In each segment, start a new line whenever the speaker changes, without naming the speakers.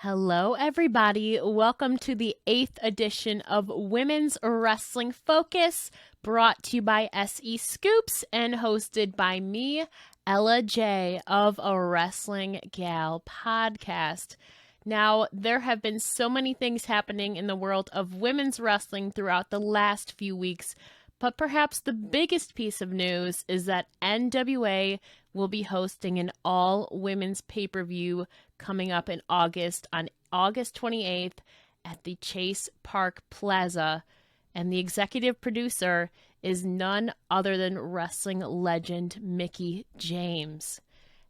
Hello, everybody. Welcome to the 8th edition of Women's Wrestling Focus, brought to you by SEScoops and hosted by me, Ella J. of a Wrestling Gal podcast. Now, there have been so many things happening in the world of women's wrestling throughout the last few weeks, but perhaps the biggest piece of news is that NWA will be hosting an all-women's pay-per-view coming up in August, on August 28th at the Chase Park Plaza. And the executive producer is none other than wrestling legend Mickie James.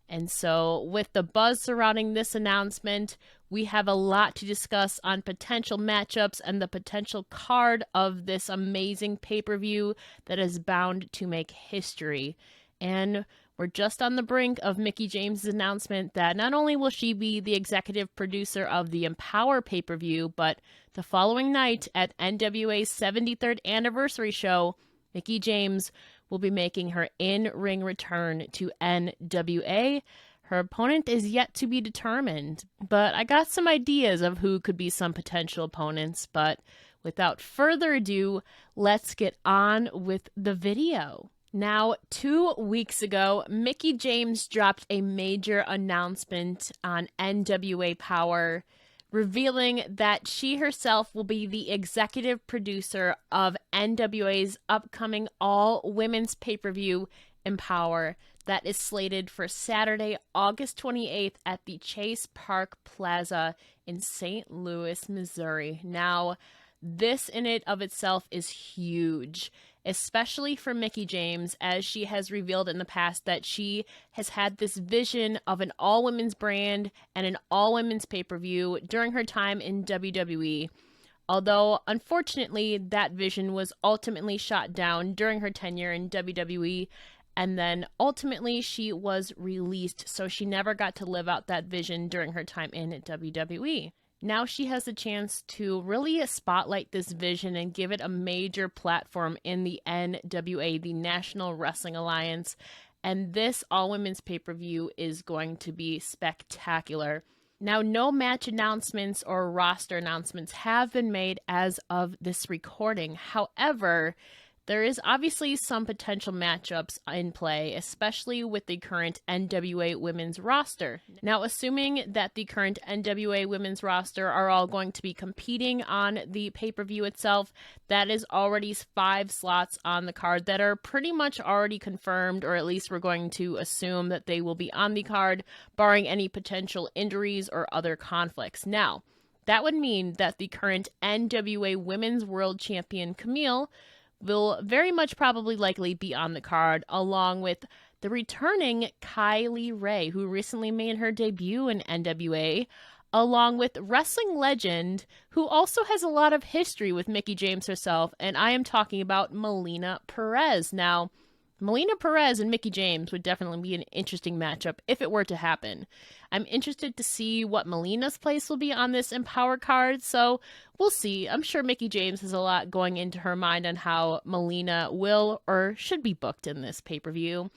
And so with the buzz surrounding this announcement, we have a lot to discuss on potential matchups and the potential card of this amazing pay-per-view that is bound to make history. And we're just on the brink of Mickie James' announcement that not only will she be the executive producer of the EMPOWERRR pay-per-view, but the following night at NWA's 73rd anniversary show, Mickie James will be making her in-ring return to NWA. Her opponent is yet to be determined, but I got some ideas of who could be some potential opponents. But without further ado, let's get on with the video. Now, 2 weeks ago, Mickie James dropped a major announcement on NWA Power, revealing that she herself will be the executive producer of NWA's upcoming all-women's pay-per-view, EMPOWERRR, that is slated for Saturday, August 28th at the Chase Park Plaza in St. Louis, Missouri. Now, this in it of itself is huge, especially for Mickie James, as she has revealed in the past that she has had this vision of an all-women's brand and an all-women's pay-per-view during her time in WWE. Although, unfortunately, that vision was ultimately shot down during her tenure in WWE, and then ultimately she was released, so she never got to live out that vision during her time in WWE. Now she has the chance to really spotlight this vision and give it a major platform in the NWA, the National Wrestling Alliance. And this all-women's pay-per-view is going to be spectacular. Now, no match announcements or roster announcements have been made as of this recording. However, there is obviously some potential matchups in play, especially with the current NWA women's roster. Now, assuming that the current NWA women's roster are all going to be competing on the pay-per-view itself, that is already 5 slots on the card that are pretty much already confirmed, or at least we're going to assume that they will be on the card, barring any potential injuries or other conflicts. Now, that would mean that the current NWA Women's World Champion, Camille, will very much probably likely be on the card, along with the returning Kylie Rae, who recently made her debut in NWA, along with wrestling legend, who also has a lot of history with Mickie James herself, and I am talking about Melina Perez. Now, Melina Perez and Mickie James would definitely be an interesting matchup if it were to happen. I'm interested to see what Melina's place will be on this EMPOWERRR card, so we'll see. I'm sure Mickie James has a lot going into her mind on how Melina will or should be booked in this pay-per-view.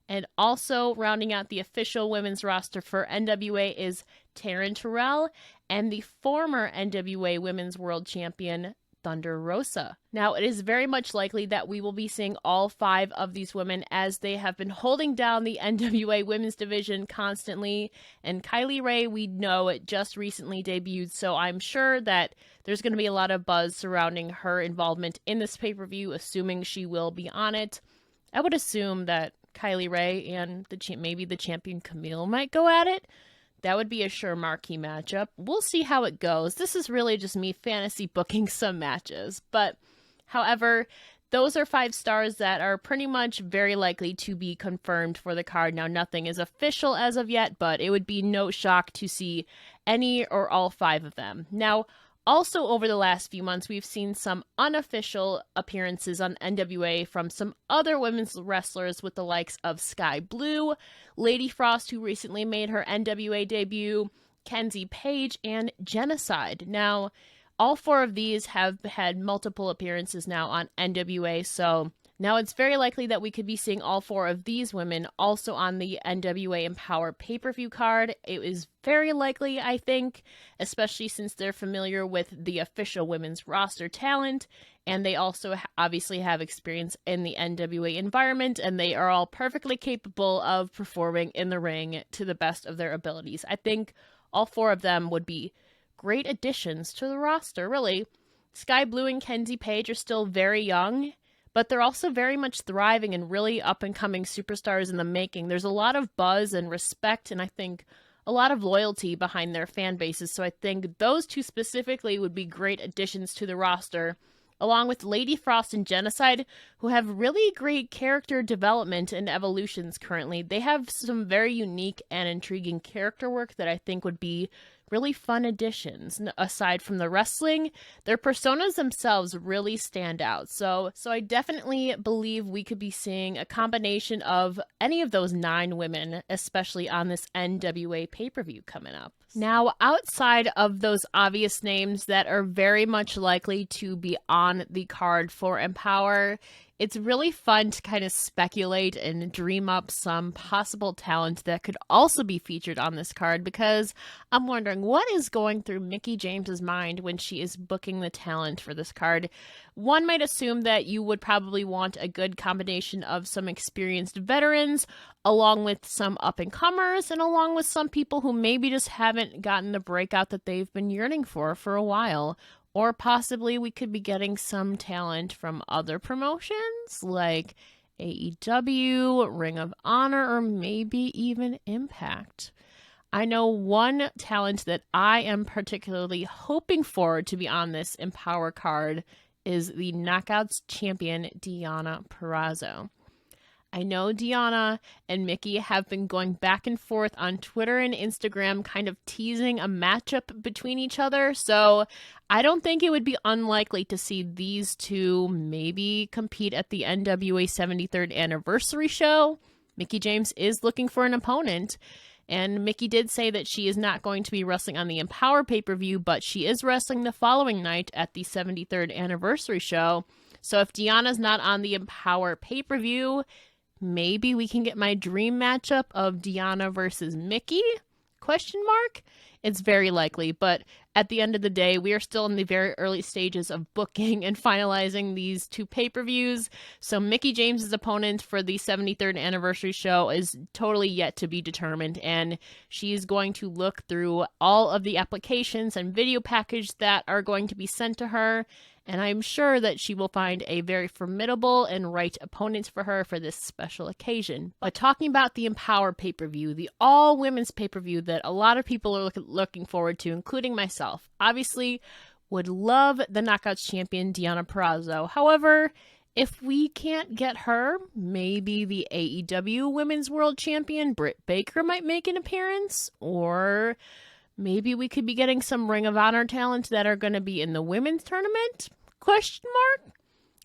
And also rounding out the official women's roster for NWA is Taryn Terrell and the former NWA Women's World Champion, Thunder Rosa. Now, it is very much likely that we will be seeing all 5 of these women, as they have been holding down the NWA women's division constantly. And Kylie Rae, we know, it just recently debuted, so I'm sure that there's going to be a lot of buzz surrounding her involvement in this pay-per-view, assuming she will be on it. I would assume that Kylie Rae and maybe the champion Camille might go at it. That would be a sure marquee matchup. We'll see how it goes. This is really just me fantasy booking some matches. But, however, those are 5 stars that are pretty much very likely to be confirmed for the card. Now, nothing is official as of yet, but it would be no shock to see any or all 5 of them. Now, also, over the last few months, we've seen some unofficial appearances on NWA from some other women's wrestlers with the likes of Sky Blue, Lady Frost, who recently made her NWA debut, Kenzie Page, and Genocide. Now, all 4 of these have had multiple appearances now on NWA, so Now, it's very likely that we could be seeing all 4 of these women also on the NWA Empower pay-per-view card. It is very likely, I think, especially since they're familiar with the official women's roster talent, and they also obviously have experience in the NWA environment, and they are all perfectly capable of performing in the ring to the best of their abilities. I think all 4 of them would be great additions to the roster, really. Sky Blue and Kenzie Page are still very young, but they're also very much thriving and really up-and-coming superstars in the making. There's a lot of buzz and respect, and I think a lot of loyalty behind their fan bases, so I think those 2 specifically would be great additions to the roster, along with Lady Frost and Genocide, who have really great character development and evolutions currently. They have some very unique and intriguing character work that I think would be really fun additions. Aside from the wrestling, their personas themselves really stand out. So I definitely believe we could be seeing a combination of any of those 9 women, especially on this NWA pay-per-view coming up. Now, outside of those obvious names that are very much likely to be on the card for Empower, it's really fun to kind of speculate and dream up some possible talent that could also be featured on this card, because I'm wondering what is going through Mickie James's mind when she is booking the talent for this card. One might assume that you would probably want a good combination of some experienced veterans along with some up-and-comers and along with some people who maybe just haven't gotten the breakout that they've been yearning for a while. Or possibly we could be getting some talent from other promotions like AEW, Ring of Honor, or maybe even Impact. I know one talent that I am particularly hoping for to be on this Empower card is the Knockouts champion, Deonna Purrazzo. I know Deonna and Mickie have been going back and forth on Twitter and Instagram, kind of teasing a matchup between each other, so I don't think it would be unlikely to see these 2 maybe compete at the NWA 73rd anniversary show. Mickie James is looking for an opponent, and Mickie did say that she is not going to be wrestling on the Empower pay-per-view, but she is wrestling the following night at the 73rd anniversary show. So if Deonna's not on the Empower pay-per-view, maybe we can get my dream matchup of Deonna versus Mickie? It's very likely, but at the end of the day, we are still in the very early stages of booking and finalizing these 2 pay-per-views, so Mickie James' opponent for the 73rd anniversary show is totally yet to be determined, and she is going to look through all of the applications and video package that are going to be sent to her, and I'm sure that she will find a very formidable and right opponent for her for this special occasion. But talking about the Empower pay-per-view, the all-women's pay-per-view that a lot of people are looking forward to, including myself, obviously would love the Knockouts champion, Deonna Purrazzo. However, if we can't get her, maybe the AEW Women's World Champion, Britt Baker, might make an appearance, or maybe we could be getting some Ring of Honor talent that are going to be in the women's tournament?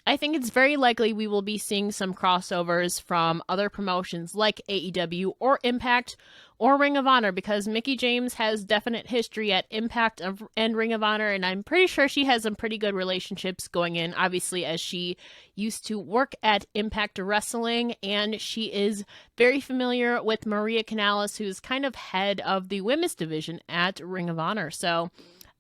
I think it's very likely we will be seeing some crossovers from other promotions like AEW or Impact or Ring of Honor, because Mickie James has definite history at Impact and Ring of Honor, and I'm pretty sure she has some pretty good relationships going in, obviously, as she used to work at Impact Wrestling, and she is very familiar with Maria Kanellis, who's kind of head of the women's division at Ring of Honor. So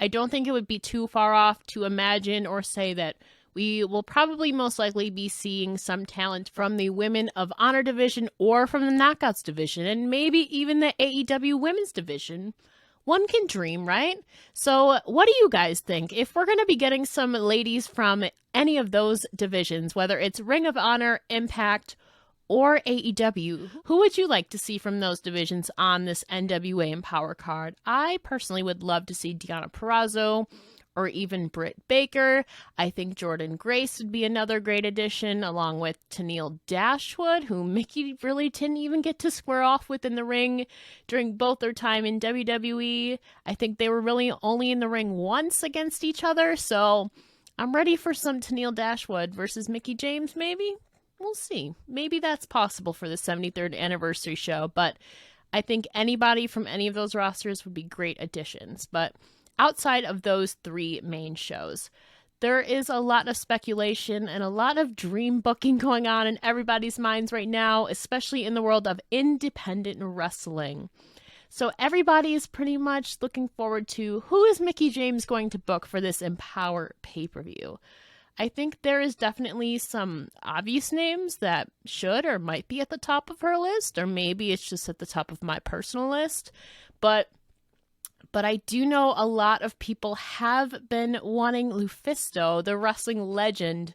I don't think it would be too far off to imagine or say that we will probably most likely be seeing some talent from the Women of Honor division or from the Knockouts division, and maybe even the AEW women's division. One can dream, right? So what do you guys think? If we're going to be getting some ladies from any of those divisions, whether it's Ring of Honor, Impact, or AEW, who would you like to see from those divisions on this NWA Empower card? I personally would love to see Deonna Purrazzo or even Britt Baker. I think Jordynne Grace would be another great addition, along with Tenille Dashwood, who Mickie really didn't even get to square off with in the ring during both their time in WWE. I think they were really only in the ring once against each other, so I'm ready for some Tenille Dashwood versus Mickie James, maybe? We'll see. Maybe that's possible for the 73rd anniversary show, but I think anybody from any of those rosters would be great additions. But outside of those 3 main shows, there is a lot of speculation and a lot of dream booking going on in everybody's minds right now, especially in the world of independent wrestling. So everybody is pretty much looking forward to who is Mickie James going to book for this Empower pay-per-view. I think there is definitely some obvious names that should or might be at the top of her list, or maybe it's just at the top of my personal list. But I do know a lot of people have been wanting Lufisto, the wrestling legend,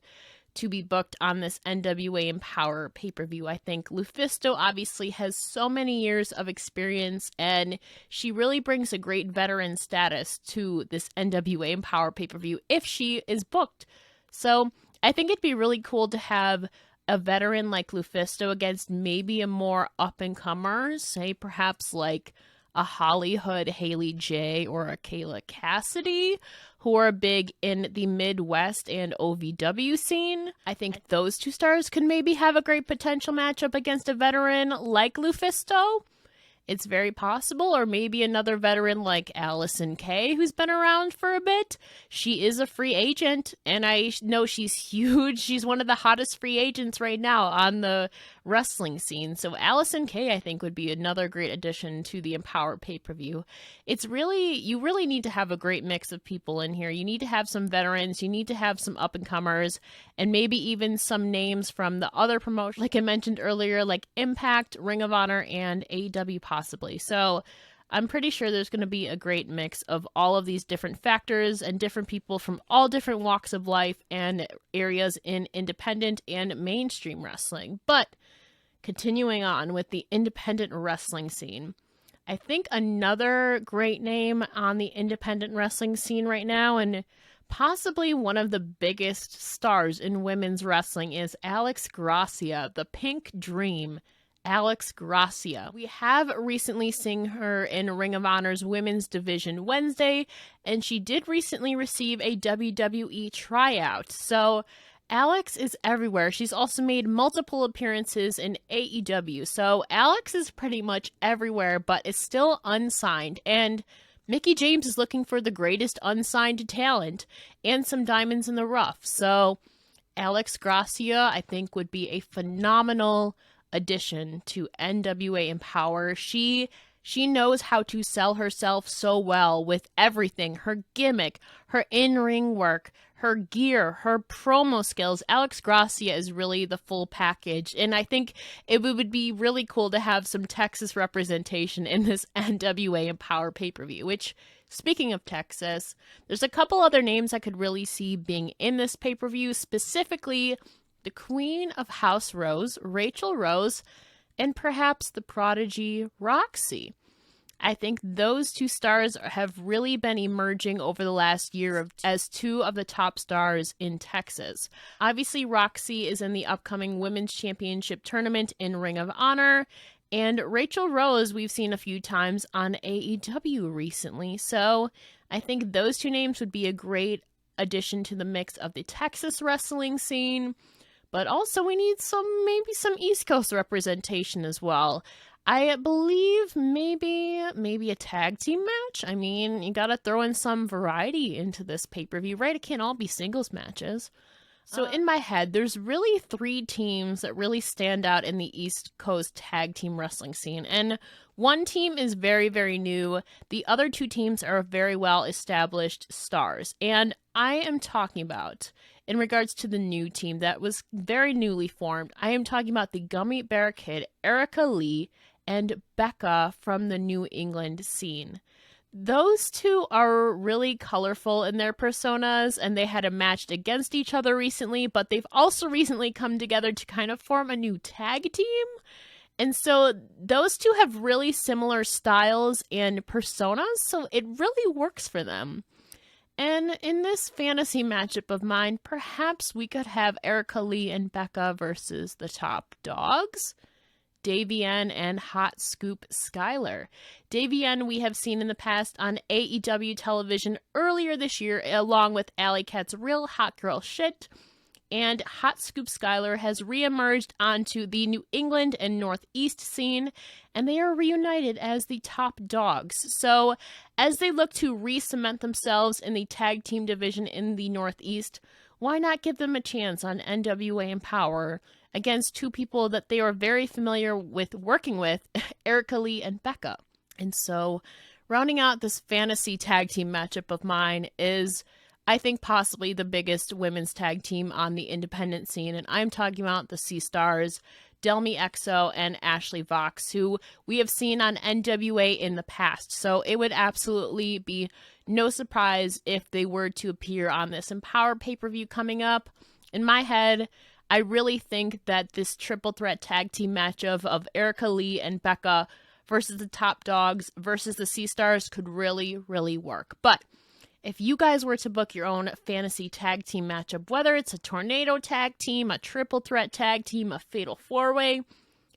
to be booked on this NWA Empower pay-per-view. I think Lufisto obviously has so many years of experience, and she really brings a great veteran status to this NWA Empower pay-per-view if she is booked. So I think it'd be really cool to have a veteran like Lufisto against maybe a more up-and-comer, say perhaps like a Hollywood Haley J or a Kayla Cassidy, who are big in the Midwest and OVW scene. I think those two stars could maybe have a great potential matchup against a veteran like Lufisto. It's very possible, or maybe another veteran like Allison Kay, who's been around for a bit. She is a free agent, and I know she's huge. She's one of the hottest free agents right now on the wrestling scene. So Allison Kay, I think, would be another great addition to the Empower pay-per-view. You really need to have a great mix of people in here. You need to have some veterans, you need to have some up-and-comers, and maybe even some names from the other promotions, like I mentioned earlier, like Impact, Ring of Honor, and AEW possibly. So I'm pretty sure there's going to be a great mix of all of these different factors and different people from all different walks of life and areas in independent and mainstream wrestling. But continuing on with the independent wrestling scene, I think another great name on the independent wrestling scene right now, and possibly one of the biggest stars in women's wrestling, is Alex Gracia, the Pink Dream. Alex Gracia. We have recently seen her in Ring of Honor's Women's Division Wednesday, and she did recently receive a WWE tryout. So Alex is everywhere. She's also made multiple appearances in AEW. So Alex is pretty much everywhere, but is still unsigned. And Mickie James is looking for the greatest unsigned talent and some diamonds in the rough. So Alex Gracia, I think, would be a phenomenal addition to NWA Empower. She knows how to sell herself so well with everything. Her gimmick, her in-ring work, her gear, her promo skills. Alex Gracia is really the full package. And I think it would be really cool to have some Texas representation in this NWA Empower pay-per-view, which, speaking of Texas, there's a couple other names I could really see being in this pay-per-view, specifically the Queen of House Rose, Rachel Rose, and perhaps the prodigy Roxy. I think those two stars have really been emerging over the last year as two of the top stars in Texas. Obviously, Roxy is in the upcoming Women's Championship tournament in Ring of Honor, and Rachel Rose we've seen a few times on AEW recently. So I think those two names would be a great addition to the mix of the Texas wrestling scene. But also we need maybe some East Coast representation as well. I believe maybe a tag team match. I mean, you gotta throw in some variety into this pay-per-view, right? It can't all be singles matches. So in my head, there's really three teams that really stand out in the East Coast tag team wrestling scene. And one team is very, very new. The other two teams are very well-established stars. And I am talking about, in regards to the new team that was very newly formed, I am talking about the Gummy Bear Kid, Erica Lee, and Becca from the New England scene. Those two are really colorful in their personas, and they had a match against each other recently, but they've also recently come together to kind of form a new tag team. And so those two have really similar styles and personas, so it really works for them. And in this fantasy matchup of mine, perhaps we could have Erica Lee and Becca versus the Top Dogs, Davienne and Hot Scoop Skylar. Davienne we have seen in the past on AEW television earlier this year, along with Alley Cat's Real Hot Girl Shit. and Hot Scoop Skylar has reemerged onto the New England and Northeast scene, and they are reunited as the top dogs. So as they look to re-cement themselves in the tag team division in the Northeast, why not give them a chance on NWA EMPOWERRR against two people that they are very familiar with working with, Erica Lee and Becca? And so rounding out this fantasy tag team matchup of mine is, I think, possibly the biggest women's tag team on the independent scene, and I'm talking about the Sea Stars, Delmi Exo and Ashley Vox, who we have seen on NWA in the past. So it would absolutely be no surprise if they were to appear on this Empower pay-per-view coming up. In my head, I really think that this triple threat tag team matchup of Erica Lee and Becca versus the Top Dogs versus the Sea Stars could really, really work. But if you guys were to book your own fantasy tag team matchup, whether it's a tornado tag team, a triple threat tag team, a fatal four-way,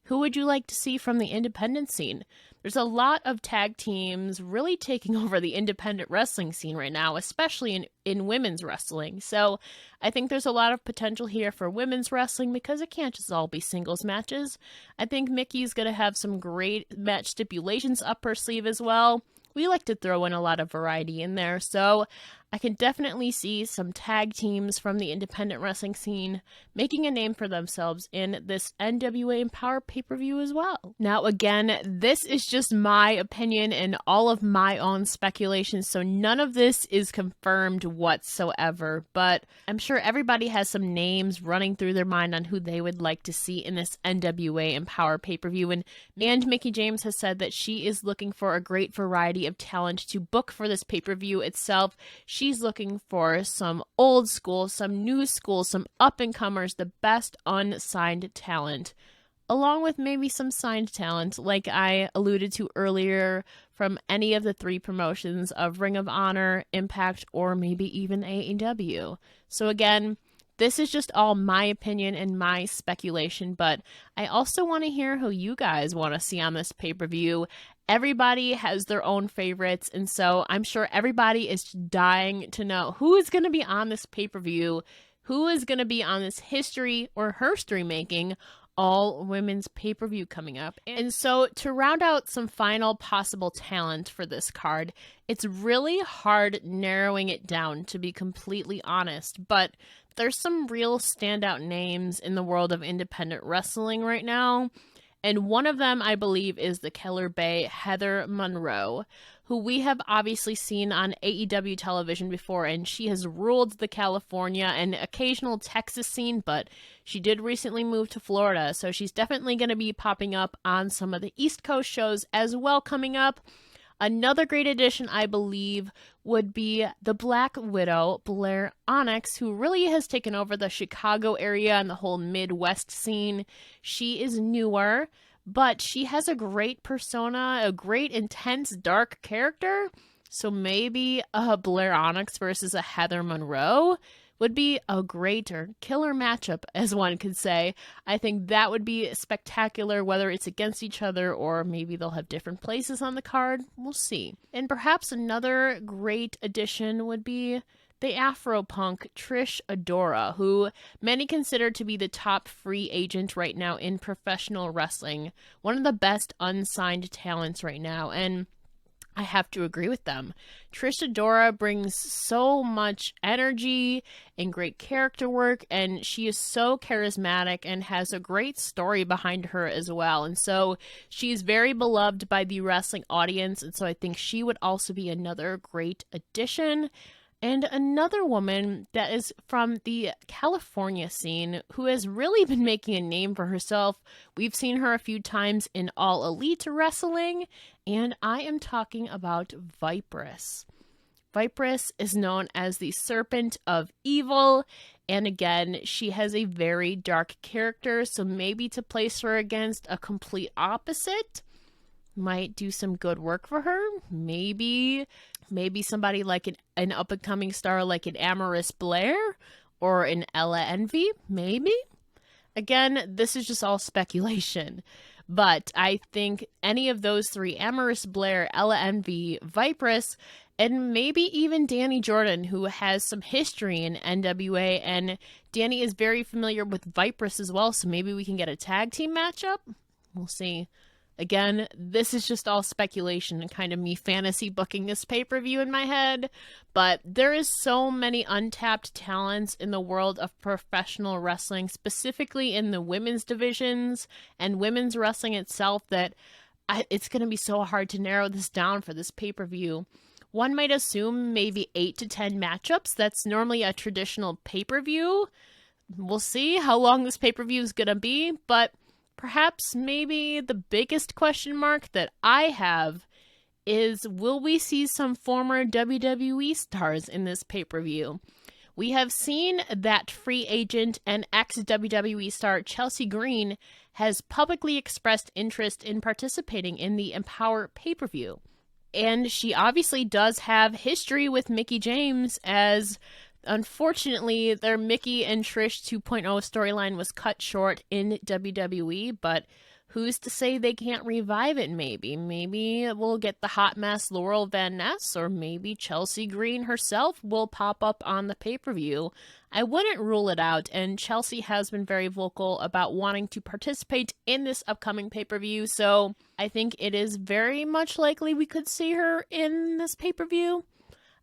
who would you like to see from the independent scene? There's a lot of tag teams really taking over the independent wrestling scene right now, especially in women's wrestling. So I think there's a lot of potential here for women's wrestling because it can't just all be singles matches. I think Mickie's going to have some great match stipulations up her sleeve as well. We like to throw in a lot of variety in there, so I can definitely see some tag teams from the independent wrestling scene making a name for themselves in this NWA Empower pay-per-view as well. Now, again, this is just my opinion and all of my own speculation, so none of this is confirmed whatsoever, but I'm sure everybody has some names running through their mind on who they would like to see in this NWA Empower pay-per-view, and Mickie James has said that she is looking for a great variety of talent to book for this pay-per-view itself. She's looking for some old school, some new school, some up-and-comers, the best unsigned talent, along with maybe some signed talent, like I alluded to earlier, from any of the three promotions of Ring of Honor, Impact, or maybe even AEW. So again, this is just all my opinion and my speculation, but I also want to hear who you guys want to see on this pay-per-view. Everybody has their own favorites, and so I'm sure everybody is dying to know who is going to be on this pay-per-view, who is going to be on this history or herstory-making all-women's pay-per-view coming up. And so to round out some final possible talent for this card, it's really hard narrowing it down, to be completely honest, but there's some real standout names in the world of independent wrestling right now. And one of them, I believe, is the Killer Bay Heather Monroe, who we have obviously seen on AEW television before, and she has ruled the California and occasional Texas scene, but she did recently move to Florida, so she's definitely going to be popping up on some of the East Coast shows as well coming up. Another great addition, I believe, would be the Black Widow, Blair Onyx, who really has taken over the Chicago area and the whole Midwest scene. She is newer, but she has a great persona, a great, intense, dark character. So maybe a Blair Onyx versus a Heather Monroe would be a great or killer matchup, as one could say. I think that would be spectacular, whether it's against each other or maybe they'll have different places on the card. We'll see. And perhaps another great addition would be the Afro-Punk Trish Adora, who many consider to be the top free agent right now in professional wrestling. One of the best unsigned talents right now, and I have to agree with them. Trish Adora brings so much energy and great character work, and she is so charismatic and has a great story behind her as well. And so she's very beloved by the wrestling audience, and so I think she would also be another great addition. And another woman that is from the California scene who has really been making a name for herself. We've seen her a few times in All Elite Wrestling, and I am talking about Viperous. Viperous is known as the Serpent of Evil, and again, she has a very dark character, so maybe to place her against a complete opposite might do some good work for her. Maybe somebody like an up-and-coming star like an Amorous Blair or an Ella Envy, maybe. Again, this is just all speculation, but I think any of those three, Amorous Blair, Ella Envy, Viperous, and maybe even Danny Jordan, who has some history in NWA, and Danny is very familiar with Vipress as well, so maybe we can get a tag team matchup? We'll see. Again, this is just all speculation and kind of me fantasy booking this pay-per-view in my head, but there is so many untapped talents in the world of professional wrestling, specifically in the women's divisions and women's wrestling itself, that it's going to be so hard to narrow this down for this pay-per-view. One might assume maybe 8 to 10 matchups. That's normally a traditional pay-per-view. We'll see how long this pay-per-view is going to be, but perhaps maybe the biggest question mark that I have is, will we see some former WWE stars in this pay-per-view? We have seen that free agent and ex-WWE star Chelsea Green has publicly expressed interest in participating in the EMPOWERRR pay-per-view. And she obviously does have history with Mickie James, as unfortunately their Mickie and Trish 2.0 storyline was cut short in WWE, but who's to say they can't revive it? Maybe we'll get the hot mess Laurel Van Ness, or maybe Chelsea Green herself will pop up on the pay-per-view. I wouldn't rule it out, and Chelsea has been very vocal about wanting to participate in this upcoming pay-per-view, so I think it is very much likely we could see her in this pay-per-view.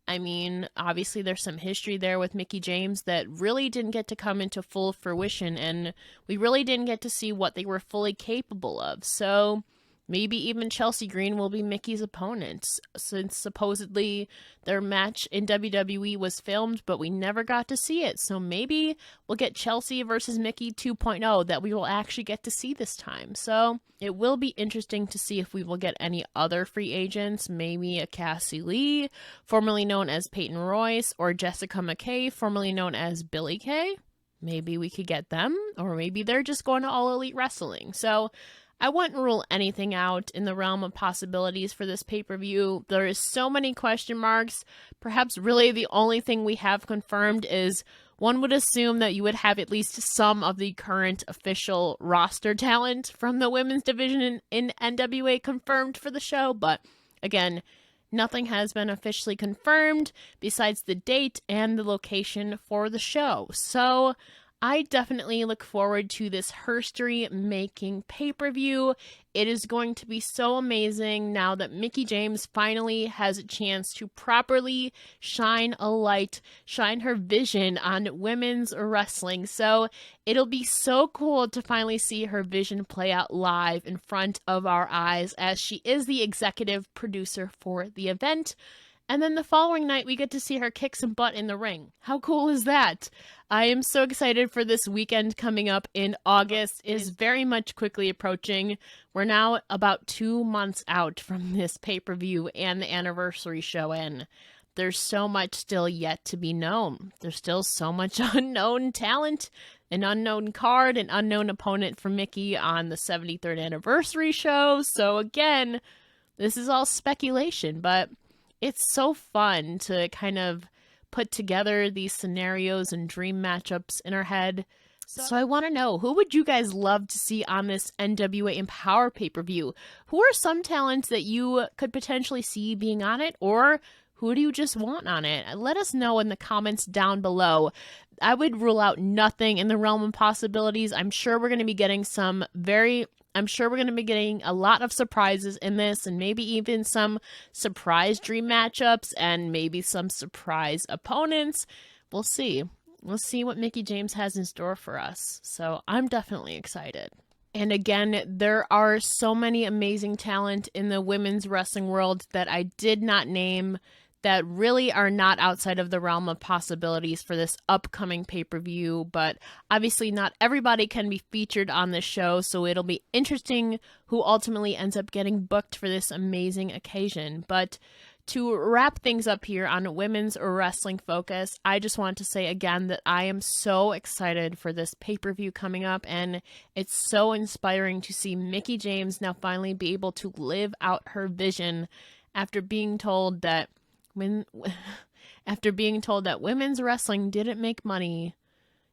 I mean, obviously there's some history there with Mickie James that really didn't get to come into full fruition, and we really didn't get to see what they were fully capable of. So maybe even Chelsea Green will be Mickie's opponent, since supposedly their match in WWE was filmed, but we never got to see it. So maybe we'll get Chelsea versus Mickie 2.0 that we will actually get to see this time. So it will be interesting to see if we will get any other free agents, maybe a Cassie Lee, formerly known as Peyton Royce, or Jessica McKay, formerly known as Billie Kay. Maybe we could get them, or maybe they're just going to All Elite Wrestling. So I wouldn't rule anything out in the realm of possibilities for this pay-per-view. There is so many question marks. Perhaps really the only thing we have confirmed is, one would assume that you would have at least some of the current official roster talent from the women's division in NWA confirmed for the show, but again, nothing has been officially confirmed besides the date and the location for the show. So I definitely look forward to this history-making pay-per-view. It is going to be so amazing now that Mickie James finally has a chance to properly shine a light, shine her vision on women's wrestling. So it'll be so cool to finally see her vision play out live in front of our eyes, as she is the executive producer for the event. And then the following night, we get to see her kick some butt in the ring. How cool is that? I am so excited for this weekend coming up in August. It is very much quickly approaching. We're now about 2 months out from this pay-per-view and the anniversary show, and there's so much still yet to be known. There's still so much unknown talent, an unknown card, an unknown opponent for Mickie on the 73rd anniversary show. So again, this is all speculation, but it's so fun to kind of put together these scenarios and dream matchups in our head. So I want to know, who would you guys love to see on this NWA EMPOWERRR pay-per-view? Who are some talents that you could potentially see being on it, or who do you just want on it? Let us know in the comments down below. I would rule out nothing in the realm of possibilities. I'm sure we're going to be getting a lot of surprises in this, and maybe even some surprise dream matchups and maybe some surprise opponents. We'll see. We'll see what Mickie James has in store for us. So I'm definitely excited. And again, there are so many amazing talent in the women's wrestling world that I did not name, that really are not outside of the realm of possibilities for this upcoming pay-per-view, but obviously not everybody can be featured on this show, so it'll be interesting who ultimately ends up getting booked for this amazing occasion. But to wrap things up here on Women's Wrestling Focus, I just want to say again that I am so excited for this pay-per-view coming up, and it's so inspiring to see Mickie James now finally be able to live out her vision after being told that women's wrestling didn't make money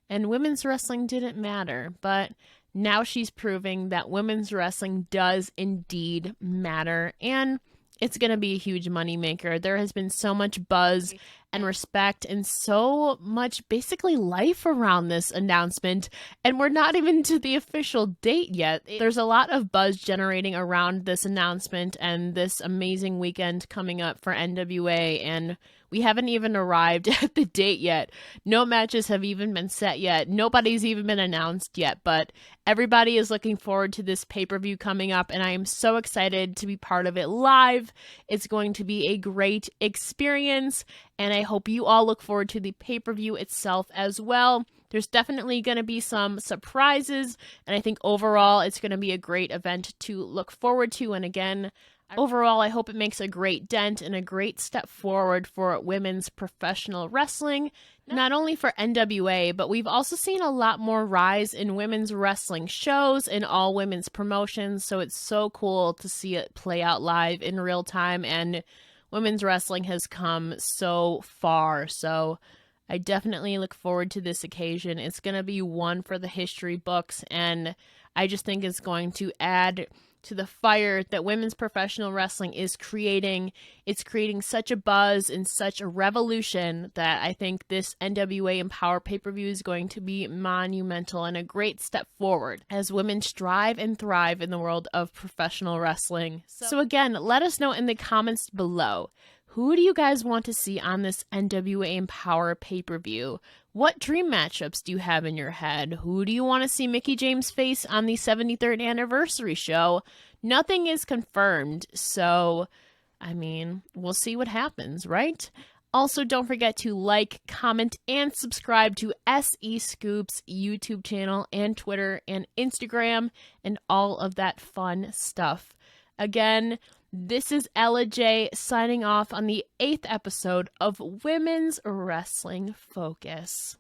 and women's wrestling didn't matter. But now she's proving that women's wrestling does indeed matter, and it's going to be a huge moneymaker. There has been so much buzz and respect and so much basically life around this announcement, and we're not even to the official date yet. There's a lot of buzz generating around this announcement and this amazing weekend coming up for NWA, and we haven't even arrived at the date yet. No matches have even been set yet. Nobody's even been announced yet, but everybody is looking forward to this pay-per-view coming up, and I am so excited to be part of it live. It's going to be a great experience, and I hope you all look forward to the pay-per-view itself as well. There's definitely going to be some surprises, and I think overall it's going to be a great event to look forward to. And again, overall, I hope it makes a great dent and a great step forward for women's professional wrestling, not only for NWA, but we've also seen a lot more rise in women's wrestling shows and all women's promotions, so it's so cool to see it play out live in real time, and women's wrestling has come so far, so I definitely look forward to this occasion. It's going to be one for the history books, and I just think it's going to add to the fire that women's professional wrestling is creating. It's creating such a buzz and such a revolution that I think this NWA EMPOWERRR pay-per-view is going to be monumental and a great step forward as women strive and thrive in the world of professional wrestling. So again, let us know in the comments below. Who do you guys want to see on this NWA EMPOWERRR pay-per-view? What dream matchups do you have in your head? Who do you want to see Mickie James face on the 73rd anniversary show? Nothing is confirmed, so, I mean, we'll see what happens, right? Also, don't forget to like, comment, and subscribe to SEScoops YouTube channel and Twitter and Instagram and all of that fun stuff. Again, this is Ella J signing off on the 8th episode of Women's Wrestling Focus.